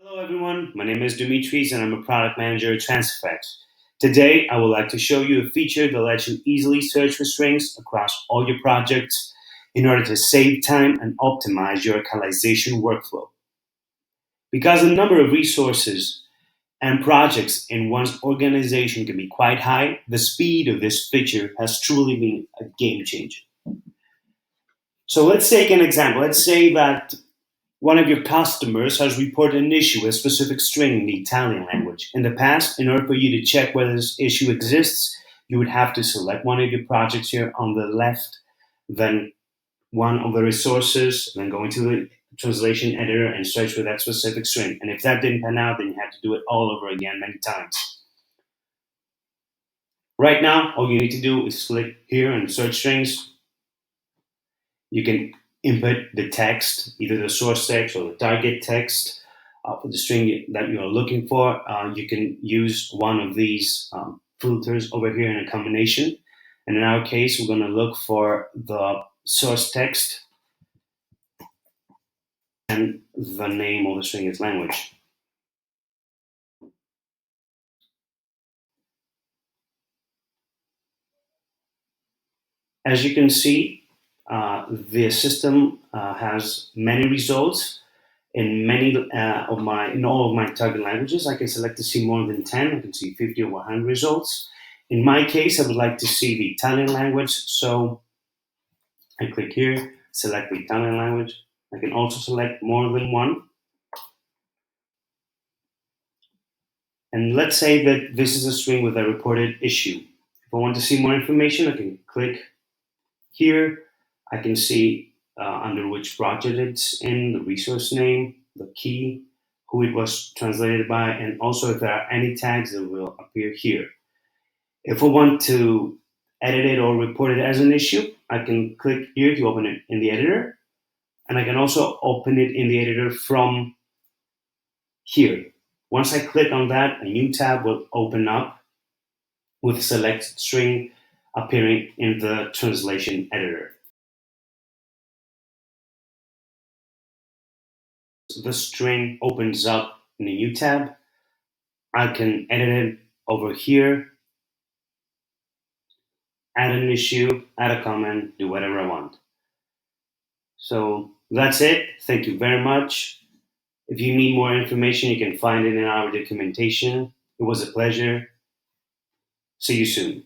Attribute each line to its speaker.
Speaker 1: Hello everyone, my name is Dimitris and I'm a product manager at Transifex. Today I would like to show you a feature that lets you easily search for strings across all your projects in order to save time and optimize your localization workflow. Because the number of resources and projects in one's organization can be quite high, the speed of this feature has truly been a game changer. So let's take an example. Let's say that one of your customers has reported an issue with a specific string in the Italian language. In the past, in order for you to check whether this issue exists, you would have to select one of your projects here on the left, then one of the resources, then go into the translation editor and search for that specific string. And if that didn't pan out, then you had to do it all over again many times. Right now, all you need to do is click here and search strings. You can input the text, either the source text or the target text for the string that you're looking for. You can use one of these filters over here in a combination. And in our case, we're going to look for the source text and the name of the string is language. As you can see, the system has many results in all of my target languages. I can select to see more than 10. I can see 50 or 100 results. In my case, I would like to see the Italian language, so I click here, select the Italian language. I can also select more than one. And let's say that this is a string with a reported issue. If I want to see more information, I can click here. I can see under which project it's in, the resource name, the key, who it was translated by, and also if there are any tags that will appear here. If I want to edit it or report it as an issue, I can click here to open it in the editor, and I can also open it in the editor from here. Once I click on that, a new tab will open up with select string appearing in the translation editor. The string opens up in a new tab. I can edit it over here, add an issue, add a comment, do whatever I want. So that's it. Thank you very much. If you need more information, you can find it in our documentation. It was a pleasure. See you soon.